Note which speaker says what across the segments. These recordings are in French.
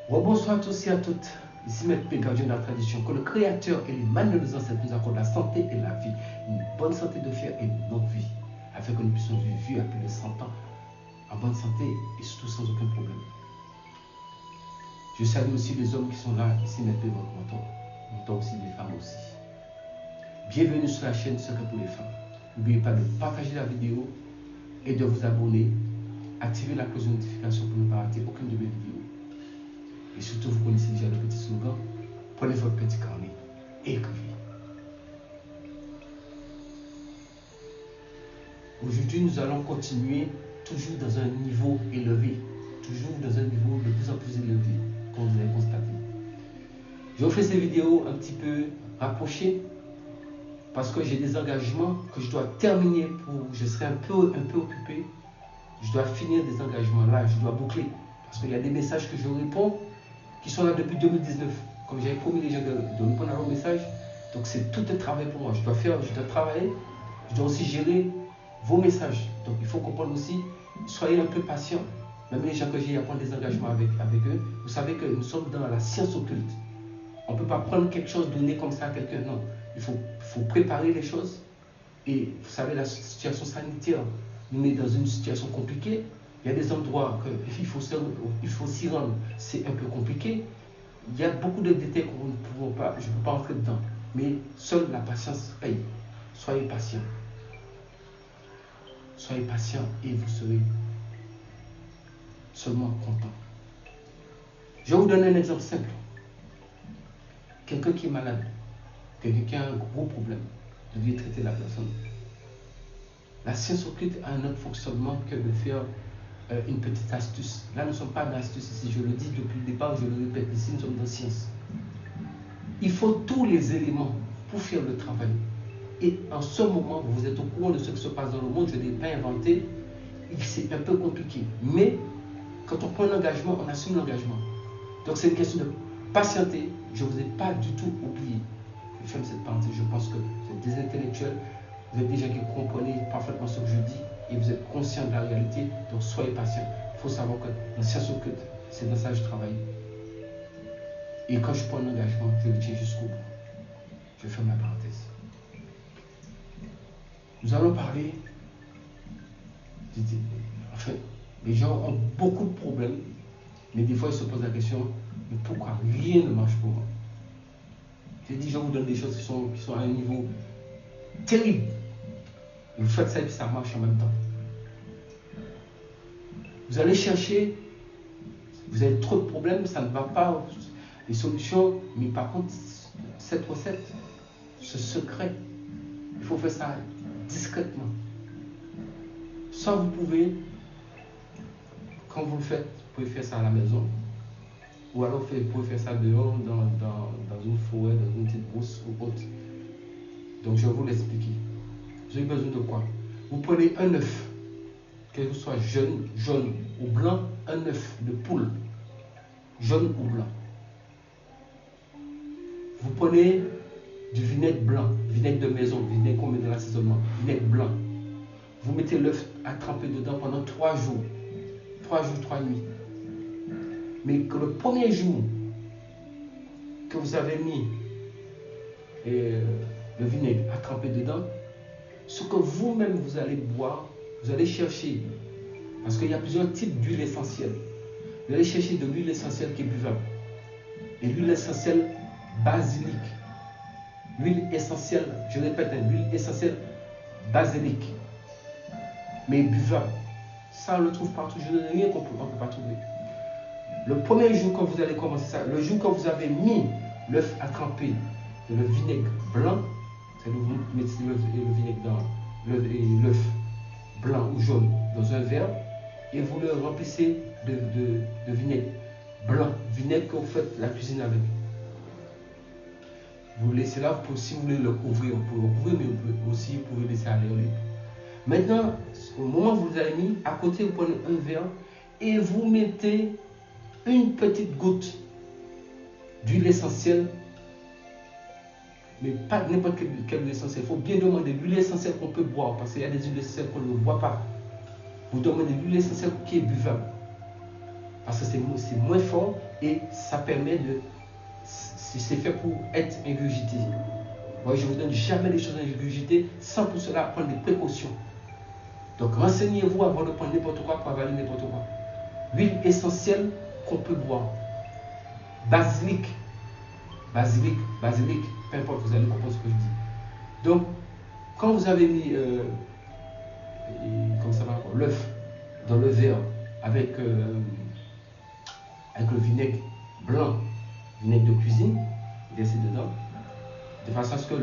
Speaker 1: Bonsoir à tous et à toutes. Ici Maître P, gardien de la tradition. Que le Créateur et les mains de nos ancêtres nous accordent la santé et la vie, une bonne santé de fer et une longue vie, afin que nous puissions vivre à plus de 100 ans en bonne santé et surtout sans aucun problème. Je salue aussi les hommes qui sont là, ici Maître P, votre mentor aussi les femmes aussi. Bienvenue sur la chaîne Secret pour les femmes. N'oubliez pas de partager la vidéo et de vous abonner. Activez la cloche de notification pour ne pas rater aucune de mes vidéos. Et surtout, vous connaissez déjà le petit slogan. Prenez votre petit carnet et écrivez. Aujourd'hui, nous allons continuer toujours dans un niveau élevé. Toujours dans un niveau de plus en plus élevé, comme vous avez constaté. Je vous fais ces vidéos un petit peu rapprochées parce que j'ai des engagements que je dois terminer. Je serai un peu occupé. Je dois finir des engagements là, je dois boucler. Parce qu'il y a des messages que je réponds qui sont là depuis 2019. Comme j'avais promis les gens de répondre à leurs messages. Donc c'est tout un travail pour moi. Je dois travailler, je dois aussi gérer vos messages. Donc il faut comprendre aussi, soyez un peu patient. Même les gens que j'ai à prendre des engagements avec eux, vous savez que nous sommes dans la science occulte. On ne peut pas prendre quelque chose, donner comme ça à quelqu'un, non. Il faut préparer les choses. Et vous savez, la situation sanitaire nous met dans une situation compliquée. Il y a des endroits qu'il faut s'y rendre, c'est un peu compliqué. Il y a beaucoup de détails que nous ne pouvons pas, je ne peux pas entrer dedans. Mais seule la patience paye. Soyez patient. Soyez patient et vous serez seulement content. Je vais vous donner un exemple simple. Quelqu'un qui est malade, quelqu'un qui a un gros problème, de lui traiter la personne. La science occulte a un autre fonctionnement que de faire une petite astuce. Là, nous ne sommes pas dans l'astuce ici, je le dis depuis le départ, je le répète, ici nous sommes dans la science. Il faut tous les éléments pour faire le travail. Et en ce moment, vous êtes au courant de ce qui se passe dans le monde, je ne l'ai pas inventé, c'est un peu compliqué. Mais quand on prend un engagement, on assume l'engagement. Donc c'est une question de patienter, je ne vous ai pas du tout oublié. Je ferme cette parenthèse, je pense que vous êtes des intellectuels, vous êtes des gens qui comprenez parfaitement ce que je dis et vous êtes conscients de la réalité, donc soyez patients. Il faut savoir que la science occulte, c'est dans ça que je travaille. Et quand je prends un engagement, je le tiens jusqu'au bout. Je ferme la parenthèse. Nous allons parler, enfin, les gens ont beaucoup de problèmes, mais des fois ils se posent la question, mais pourquoi rien ne marche pour moi? J'ai dit, je vous donne des choses qui sont à un niveau terrible. Et vous faites ça et puis ça marche en même temps. Vous allez chercher, vous avez trop de problèmes, ça ne va pas, les solutions, mais par contre, cette recette, ce secret, il faut faire ça discrètement. Ça, vous pouvez, quand vous le faites, vous pouvez faire ça à la maison. Ou alors vous pouvez faire ça dehors, dans une forêt, dans une petite brousse ou autre. Donc je vais vous l'expliquer. Vous avez besoin de quoi? Vous prenez un œuf, qu'il soit jaune ou blanc, un œuf de poule, jaune ou blanc. Vous prenez du vinaigre blanc, vinaigre de maison, vinaigre qu'on met dans l'assaisonnement, vinaigre blanc. Vous mettez l'œuf à tremper dedans pendant 3 jours. 3 jours, 3 nuits. Mais que le premier jour que vous avez mis le vinaigre à tremper dedans, ce que vous-même vous allez boire, vous allez chercher, parce qu'il y a plusieurs types d'huile essentielle. Vous allez chercher de l'huile essentielle qui est buvable. Et l'huile essentielle basilic. L'huile essentielle, je répète, l'huile essentielle basilic. Mais buvable. Ça, on le trouve partout. Je ne dis rien qu'on ne peut pas trouver. Le premier jour quand vous allez commencer ça, le jour quand vous avez mis l'œuf à tremper de le vinaigre blanc, c'est vous mettez le vinaigre dans l'œuf blanc ou jaune dans un verre et vous le remplissez de vinaigre blanc, vinaigre que vous faites la cuisine avec. Vous le laissez là, si vous voulez le couvrir, vous pouvez le couvrir, mais vous pouvez laisser aller au libre. Maintenant, au moment où vous avez mis, à côté vous prenez un verre et vous mettez une petite goutte d'huile essentielle, mais pas n'importe quelle huile essentielle. Il faut bien demander l'huile essentielle qu'on peut boire, parce qu'il y a des huiles essentielles qu'on ne voit pas. Vous demandez l'huile essentielle qui est buvable. Parce que c'est moins fort et ça permet de... C'est fait pour être ingurgité. Moi, je ne vous donne jamais les choses ingurgitées sans pour cela prendre des précautions. Donc, renseignez-vous avant de prendre n'importe quoi pour avaler n'importe quoi. L'huile essentielle qu'on peut boire. Basilic, peu importe, vous allez comprendre ce que je dis. Donc, quand vous avez mis l'œuf dans le verre avec le vinaigre blanc, vinaigre de cuisine, versé dedans, de façon à ce que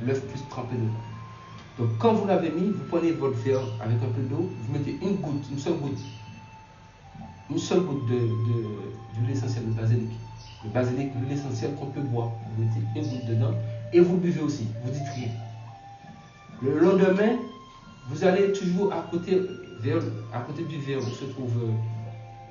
Speaker 1: l'œuf puisse tremper dedans. Donc, quand vous l'avez mis, vous prenez votre verre avec un peu d'eau, vous mettez une seule goutte d'huile essentielle de basilic. Le basilic, l'huile essentielle qu'on peut boire, vous mettez une goutte dedans et vous buvez aussi, vous dites rien. Le lendemain, vous allez toujours à côté du verre où se trouve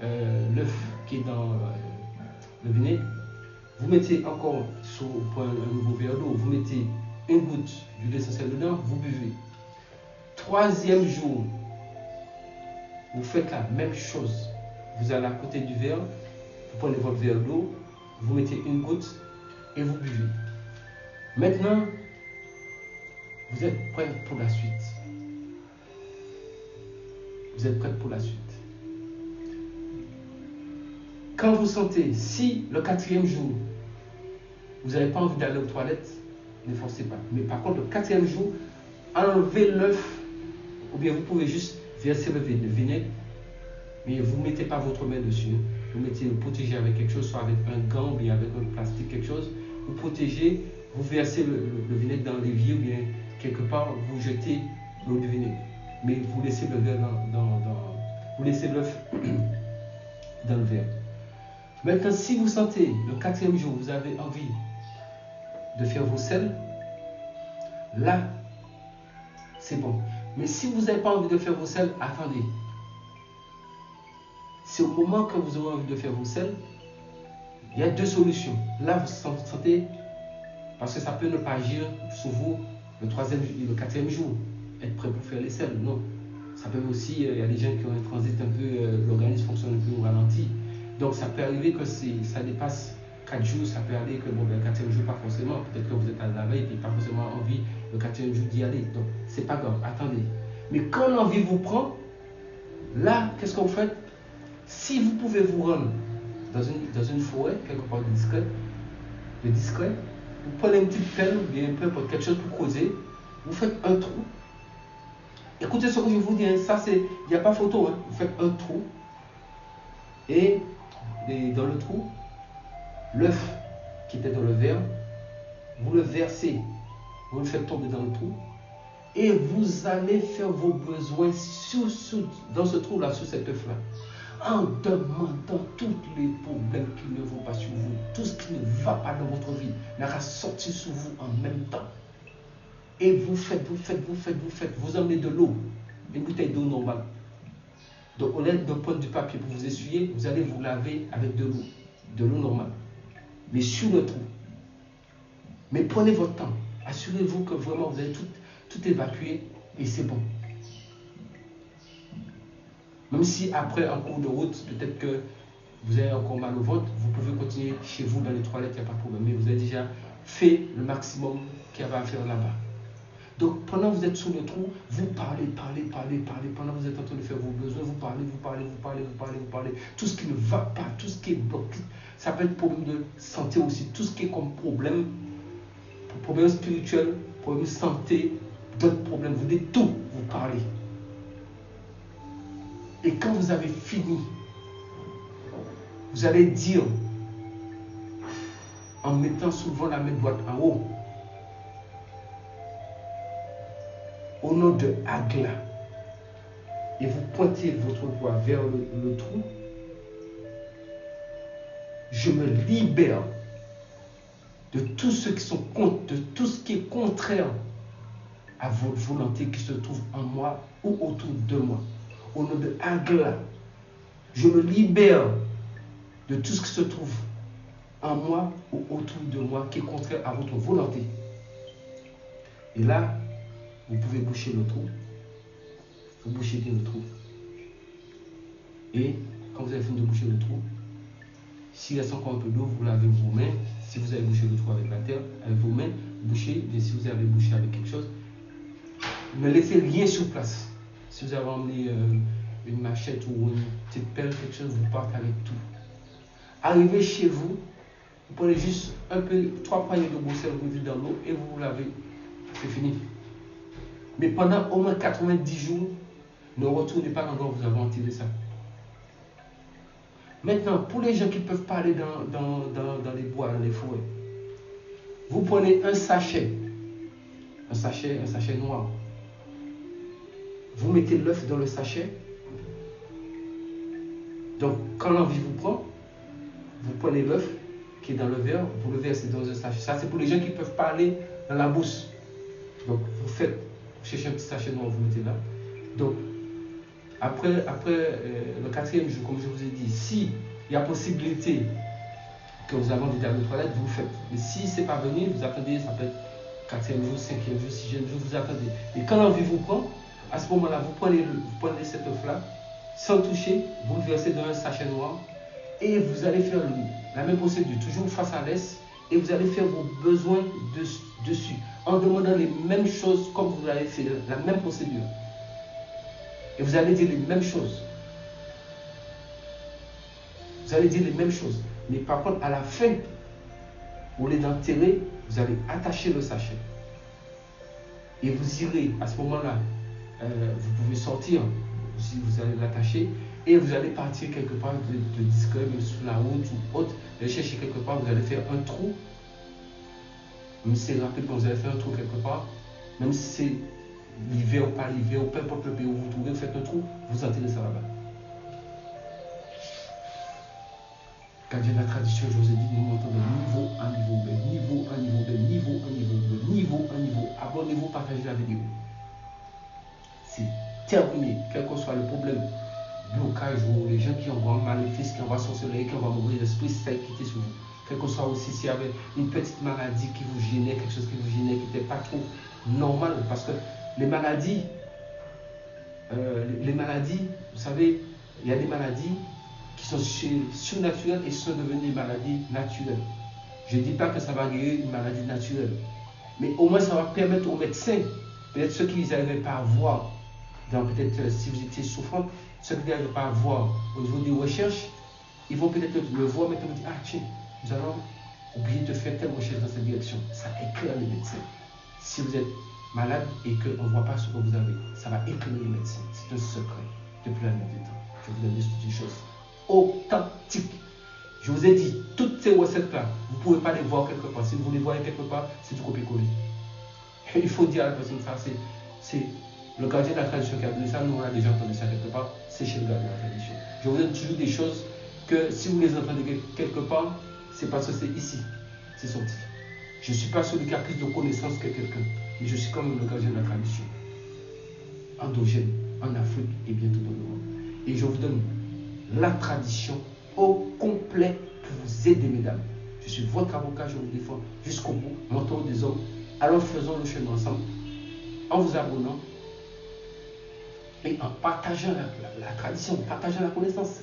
Speaker 1: l'œuf qui est dans le vinaigre. Vous mettez encore pour un nouveau verre d'eau, vous mettez une goutte d'huile essentielle dedans, vous buvez. Troisième jour, vous faites la même chose. Vous allez à côté du verre, vous prenez votre verre d'eau, vous mettez une goutte et vous buvez. Maintenant, vous êtes prêts pour la suite. Vous êtes prêts pour la suite. Quand vous sentez, si le 4e jour, vous n'avez pas envie d'aller aux toilettes, ne forcez pas. Mais par contre, le 4e jour, enlevez l'œuf, ou bien vous pouvez juste verser le vinaigre, mais vous ne mettez pas votre main dessus. Vous protégez avec quelque chose, soit avec un gant, ou bien avec un plastique, quelque chose. Vous protégez, vous versez le vinaigre dans l'évier, ou bien quelque part, vous jetez l'eau du vinaigre. Mais vous laissez le verre vous laissez l'œuf dans le verre. Maintenant, si vous sentez, le 4e jour, vous avez envie de faire vos sels, là, c'est bon. Mais si vous n'avez pas envie de faire vos sels, attendez. C'est au moment que vous aurez envie de faire vos sels, il y a 2 solutions. Là, vous sentez, parce que ça peut ne pas agir sur vous le 4e jour, être prêt pour faire les sels. Non. Ça peut aussi, il y a des gens qui ont un transit un peu, l'organisme fonctionne un peu au ralenti. Donc, ça peut arriver que ça dépasse 4 jours, ça peut aller que le 4e jour, pas forcément. Peut-être que vous êtes à la veille et pas forcément envie le 4e jour d'y aller. Donc, c'est pas grave, attendez. Mais quand l'envie vous prend, là, qu'est-ce que vous faites? Si vous pouvez vous rendre dans une forêt, quelque part de discret, vous prenez une petite pelle ou bien peu importe quelque chose pour creuser, vous faites un trou. Écoutez ce que je vous dis, hein, ça c'est, il n'y a pas photo, hein. Vous faites un trou et dans le trou, l'œuf qui était dans le verre, vous le versez, vous le faites tomber dans le trou et vous allez faire vos besoins dans ce trou-là, sur cet œuf-là, en demandant tous les problèmes qui ne vont pas sur vous, tout ce qui ne va pas dans votre vie n'aura sorti sur vous en même temps. Et vous faites, vous emmenez de l'eau, une bouteille d'eau normale. Donc au lieu de prendre du papier pour vous essuyer, vous allez vous laver avec de l'eau normale, mais sur le trou. Mais prenez votre temps, assurez-vous que vraiment vous avez tout évacué et c'est bon. Même si après, en cours de route, peut-être que vous avez encore mal au ventre, vous pouvez continuer chez vous dans les toilettes, il n'y a pas de problème. Mais vous avez déjà fait le maximum qu'il y avait à faire là-bas. Donc, pendant que vous êtes sur le trou, vous parlez. Pendant que vous êtes en train de faire vos besoins, vous parlez. Tout ce qui ne va pas, tout ce qui est bloqué. Ça peut être problème de santé aussi. Tout ce qui est comme problème spirituel, problème de santé, d'autres problèmes. Vous dites tout, vous parlez. Et quand vous avez fini, vous allez dire, en mettant souvent la main droite en haut, au nom de Agla, et vous pointez votre doigt vers le trou, je me libère de tout ce qui est contraire à votre volonté qui se trouve en moi ou autour de moi. Au nom de Agla, je me libère de tout ce qui se trouve en moi ou autour de moi qui est contraire à votre volonté. Et là, vous pouvez boucher le trou. Vous bouchez bien le trou. Et quand vous avez fini de boucher le trou, s'il reste encore un peu d'eau, vous lavez vos mains. Si vous avez bouché le trou avec la terre, avec vos mains, bouchez. Mais si vous avez bouché avec quelque chose, ne laissez rien sur place. Si vous avez emmené une machette ou une petite pelle, quelque chose, vous partez avec tout. Arrivez chez vous, vous prenez juste un peu, 3 poignées de sel, vous mettez dans l'eau et vous vous lavez. C'est fini. Mais pendant au moins 90 jours, ne retournez pas l'endroit où vous avez enterré ça. Maintenant, pour les gens qui peuvent pas aller dans les bois, dans les forêts, vous prenez un sachet noir. Vous mettez l'œuf dans le sachet. Donc, quand l'envie vous prend, vous prenez l'œuf qui est dans le verre, vous le versez dans un sachet. Ça, c'est pour les gens qui ne peuvent pas aller dans la bourse. Donc, vous cherchez un petit sachet noir, vous mettez là. Donc, après le 4e jour, comme je vous ai dit, si il y a possibilité que vous avez envie d'aller aux toilettes, vous le faites. Mais si ce n'est pas venu, vous attendez, ça peut être 4e jour, 5e jour, 6e jour, vous attendez. Et quand l'envie vous prend, à ce moment-là, vous prenez cet œuf-là, sans toucher, vous le versez dans un sachet noir et vous allez faire la même procédure, toujours face à l'est, et vous allez faire vos besoins dessus, en demandant les mêmes choses comme vous l'avez fait, la même procédure. Et vous allez dire les mêmes choses. Vous allez dire les mêmes choses. Mais par contre, à la fin, au lieu d'enterrer, vous allez attacher le sachet. Et vous irez, à ce moment-là, vous pouvez sortir, si vous allez l'attacher, et vous allez partir quelque part de discret, même sur la route ou autre, et chercher quelque part, vous allez faire un trou. Même si c'est rapide, vous allez faire un trou quelque part, même si c'est l'hiver ou pas l'hiver, ou peu importe le pays où vous vous trouvez, vous faites un trou, vous enterrez ça là-bas. Gardien de la tradition, je vous ai dit, nous montons de niveau en niveau, de niveau en niveau, de niveau en niveau, de niveau en niveau. Abonnez-vous, partagez la vidéo. C'est terminé, quel que soit le problème, blocage ou les gens qui envoient un maléfice, qui envoient sorcellerie, qui envoient mauvais esprit, ça a quitté sur vous. Quel que soit aussi s'il y avait une petite maladie qui vous gênait, quelque chose qui vous gênait, qui n'était pas trop normal, parce que les maladies, vous savez, il y a des maladies qui sont surnaturelles et sont devenues des maladies naturelles. Je ne dis pas que ça va guérir une maladie naturelle, mais au moins ça va permettre aux médecins, peut-être ceux qui n'arrivaient pas à voir, peut-être si vous étiez souffrant, ceux qui n'arrivaient pas à voir au niveau des recherches, ils vont peut-être le voir, mais ils vont dire, ah tiens, nous allons oublier de faire telle recherche dans cette direction. Ça éclaire les médecins. Si vous êtes malade et qu'on ne voit pas ce que vous avez, ça va éclairer les médecins. C'est un secret depuis la nuit des temps. Je vous donne des choses authentiques. Je vous ai dit, toutes ces recettes-là, vous ne pouvez pas les voir quelque part. Si vous les voyez quelque part, c'est du copier-coller. Il faut dire à la personne ça, c'est le gardien de la tradition qui a donné ça. Nous, on a déjà entendu ça quelque part. C'est chez le gardien de la tradition. Je vous donne toujours des choses que si vous les entendez quelque part, c'est parce que c'est ici, c'est sorti. Je ne suis pas celui qui a plus de connaissances que quelqu'un, mais je suis quand même le gardien de la tradition. Endogène, en Afrique et bientôt dans le monde. Et je vous donne la tradition au complet pour vous aider, mesdames. Je suis votre avocat, je vous défends jusqu'au bout, mentor des hommes. Alors faisons le chemin ensemble, en vous abonnant et en partageant la tradition, en partageant la connaissance.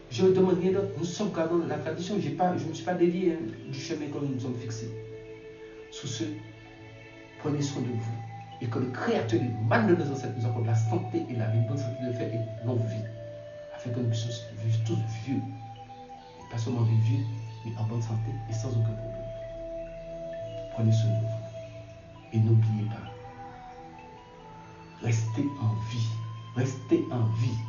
Speaker 1: Je ne demande rien d'autre. Nous sauvegardons la tradition. Je ne me suis pas dévié du chemin que nous nous sommes fixés. Sous ce, prenez soin de vous et que le Créateur du mal de nos ancêtres nous accorde la santé et la vie, bonne santé de faire et longue vie, afin que nous puissions vivre tous vieux, et pas seulement vivre vieux, mais en bonne santé et sans aucun problème. Prenez soin de vous et n'oubliez pas, restez en vie, restez en vie.